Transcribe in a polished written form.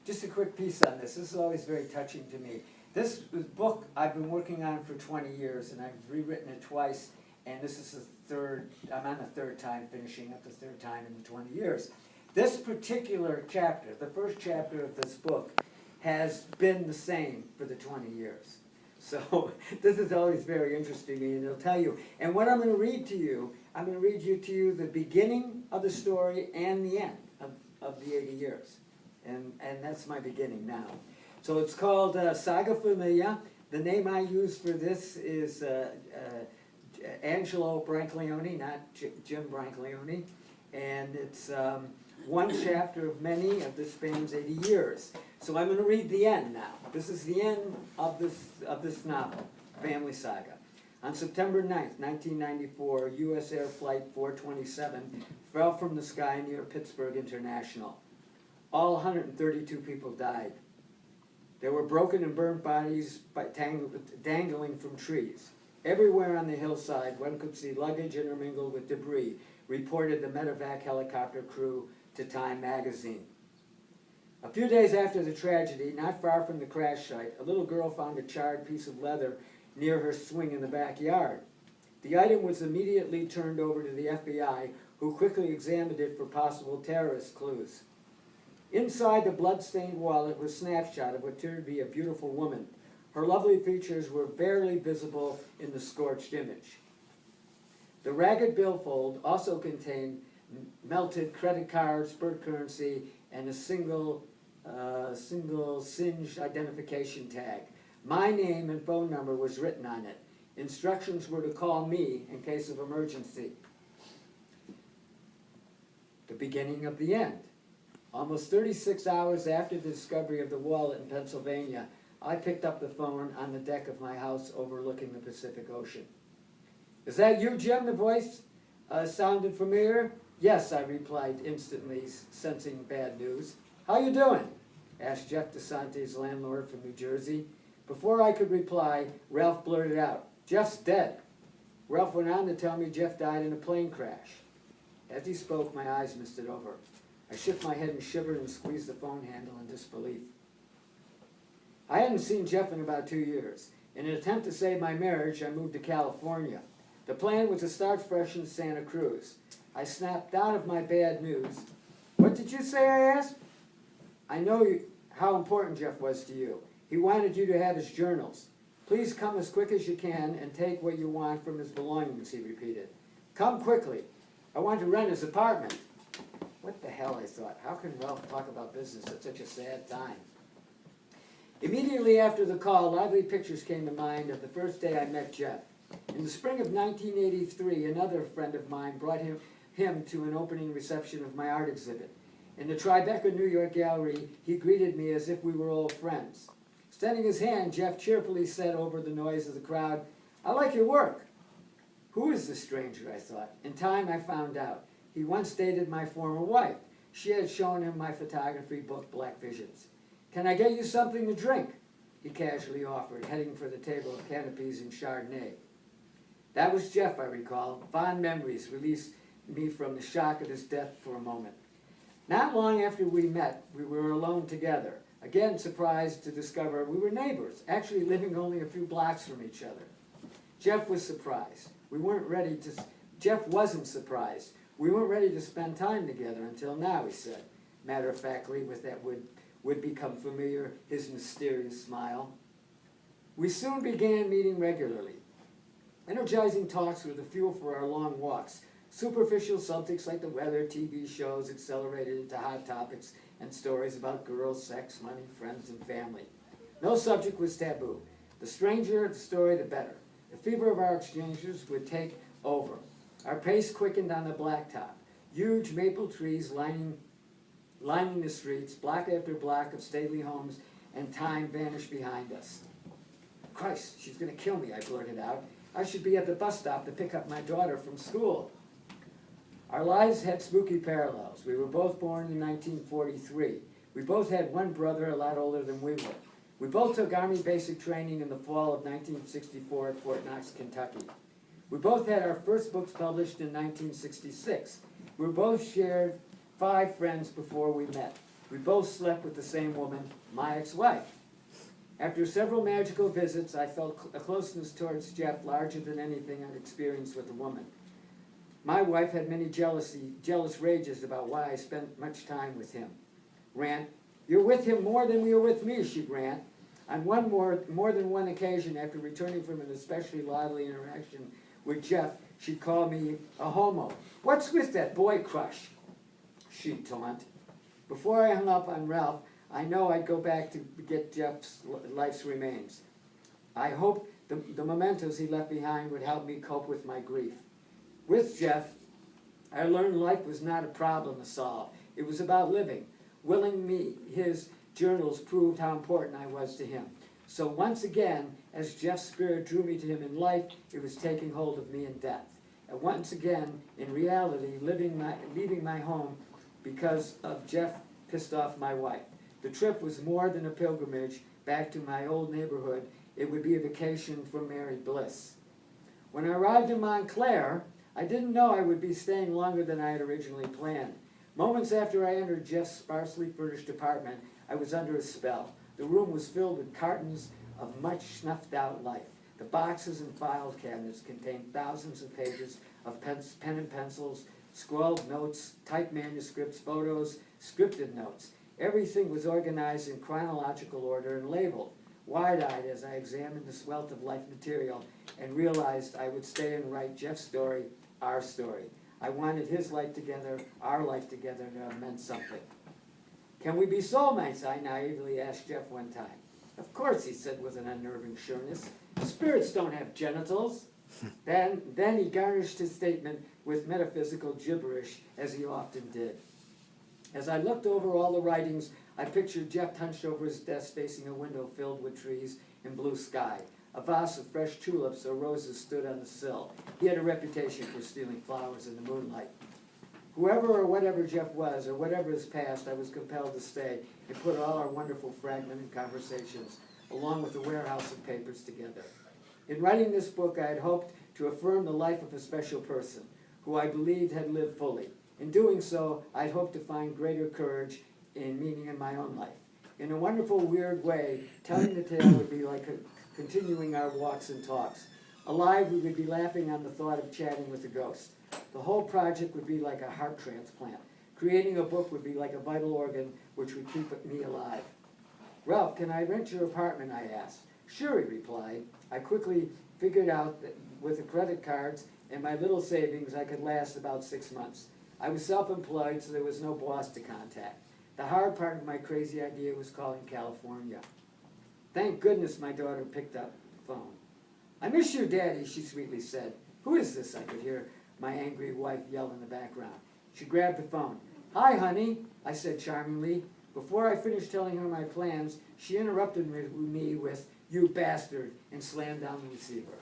Just a quick piece on this. This is always very touching to me. This book I've been working on for 20 years, and I've rewritten it twice, and this is the third, I'm on the third time, finishing up the third time in the 20 years. This particular chapter, the first chapter of this book, has been the same for the 20 years. So this is always very interesting to me, and it'll tell you. And what I'm going to read to you, I'm going to read to you the beginning of the story and the end of the 80 years. And that's my beginning now. So it's called Saga Familia. The name I use for this is Angelo Brancaleone, not Jim Brancaleone. And it's one chapter of many of this spans 80 years. So I'm going to read the end now. This is the end of this novel, Family Saga. On September 9th, 1994, U.S. Air Flight 427 fell from the sky near Pittsburgh International. All 132 people died. There were broken and burnt bodies dangling from trees. Everywhere on the hillside, one could see luggage intermingled with debris, reported the medevac helicopter crew to Time magazine. A few days after the tragedy, not far from the crash site, a little girl found a charred piece of leather near her swing in the backyard. The item was immediately turned over to the FBI, who quickly examined it for possible terrorist clues. Inside the blood-stained wallet was a snapshot of what appeared to be a beautiful woman. Her lovely features were barely visible in the scorched image. The ragged billfold also contained melted credit cards, bird currency, and a single singed identification tag. My name and phone number was written on it. Instructions were to call me in case of emergency. The beginning of the end. Almost 36 hours after the discovery of the wallet in Pennsylvania, I picked up the phone on the deck of my house overlooking the Pacific Ocean. "Is that you, Jim?" the voice sounded familiar. "Yes," I replied instantly, sensing bad news. "How you doing?" asked Jeff DeSante's landlord from New Jersey. Before I could reply, Ralph blurted out, "Jeff's dead." Ralph went on to tell me Jeff died in a plane crash. As he spoke, my eyes misted over. I shook my head and shivered and squeezed the phone handle in disbelief. I hadn't seen Jeff in about 2 years. In an attempt to save my marriage, I moved to California. The plan was to start fresh in Santa Cruz. I snapped out of my bad news. "What did you say?" I asked. "I know how important Jeff was to you. He wanted you to have his journals. Please come as quick as you can and take what you want from his belongings," he repeated. "Come quickly. I want to rent his apartment." What the hell, I thought. How can Ralph talk about business at such a sad time? Immediately after the call, lively pictures came to mind of the first day I met Jeff. In the spring of 1983, another friend of mine brought him to an opening reception of my art exhibit. In the Tribeca, New York gallery, he greeted me as if we were old friends. Extending his hand, Jeff cheerfully said over the noise of the crowd, "I like your work." Who is this stranger, I thought. In time, I found out. He once dated my former wife. She had shown him my photography book, Black Visions. "Can I get you something to drink?" he casually offered, heading for the table of canapes and Chardonnay. That was Jeff, I recall. Fond memories released me from the shock of his death for a moment. Not long after we met, we were alone together. Again, surprised to discover we were neighbors, actually living only a few blocks from each other. Jeff was surprised. Jeff wasn't surprised. "We weren't ready to spend time together until now," he said, matter-of-factly, with that would become familiar, his mysterious smile. We soon began meeting regularly. Energizing talks were the fuel for our long walks. Superficial subjects like the weather, TV shows accelerated into hot topics and stories about girls, sex, money, friends, and family. No subject was taboo. The stranger the story, the better. The fever of our exchanges would take over. Our pace quickened on the blacktop. Huge maple trees lining the streets, block after block of stately homes, and time vanished behind us. "Christ, she's going to kill me," I blurted out. "I should be at the bus stop to pick up my daughter from school." Our lives had spooky parallels. We were both born in 1943. We both had one brother a lot older than we were. We both took Army basic training in the fall of 1964 at Fort Knox, Kentucky. We both had our first books published in 1966. We both shared 5 friends before we met. We both slept with the same woman, my ex-wife. After several magical visits, I felt a closeness towards Jeff larger than anything I'd experienced with a woman. My wife had many jealous rages about why I spent much time with him. Rant, "You're with him more than you're with me," she'd rant. On more than one occasion, after returning from an especially lively interaction with Jeff, she'd call me a homo. "What's with that boy crush?" she'd taunt. Before I hung up on Ralph, I know I'd go back to get Jeff's life's remains. I hoped the mementos he left behind would help me cope with my grief. With Jeff, I learned life was not a problem to solve. It was about living. His journals proved how important I was to him. So once again, as Jeff's spirit drew me to him in life, it was taking hold of me in death. And once again, in reality, leaving my home because of Jeff pissed off my wife. The trip was more than a pilgrimage back to my old neighborhood. It would be a vacation for married bliss. When I arrived in Montclair, I didn't know I would be staying longer than I had originally planned. Moments after I entered Jeff's sparsely furnished apartment, I was under a spell. The room was filled with cartons of much snuffed out life. The boxes and file cabinets contained thousands of pages of pen and pencils, scrawled notes, typed manuscripts, photos, scripted notes. Everything was organized in chronological order and labeled. Wide-eyed as I examined this wealth of life material and realized I would stay and write Jeff's story, our story. I wanted his life together, our life together, to have meant something. "Can we be soulmates?" I naively asked Jeff one time. "Of course," he said with an unnerving sureness. "Spirits don't have genitals." Then he garnished his statement with metaphysical gibberish, as he often did. As I looked over all the writings, I pictured Jeff hunched over his desk facing a window filled with trees and blue sky. A vase of fresh tulips or roses stood on the sill. He had a reputation for stealing flowers in the moonlight. Whoever or whatever Jeff was, or whatever his past, I was compelled to stay and put all our wonderful fragmented conversations, along with the warehouse of papers, together. In writing this book, I had hoped to affirm the life of a special person, who I believed had lived fully. In doing so, I'd hoped to find greater courage and meaning in my own life. In a wonderful, weird way, telling the tale would be like continuing our walks and talks. Alive, we would be laughing on the thought of chatting with a ghost. The whole project would be like a heart transplant. Creating a book would be like a vital organ which would keep me alive. "Ralph, can I rent your apartment?" I asked. "Sure," he replied. I quickly figured out that with the credit cards and my little savings, I could last about 6 months. I was self-employed, so there was no boss to contact. The hard part of my crazy idea was calling California. Thank goodness my daughter picked up the phone. "I miss you, Daddy," she sweetly said. "Who is this?" I could hear my angry wife yell in the background. She grabbed the phone. "Hi, honey," I said charmingly. Before I finished telling her my plans, she interrupted me with, "You bastard," and slammed down the receiver.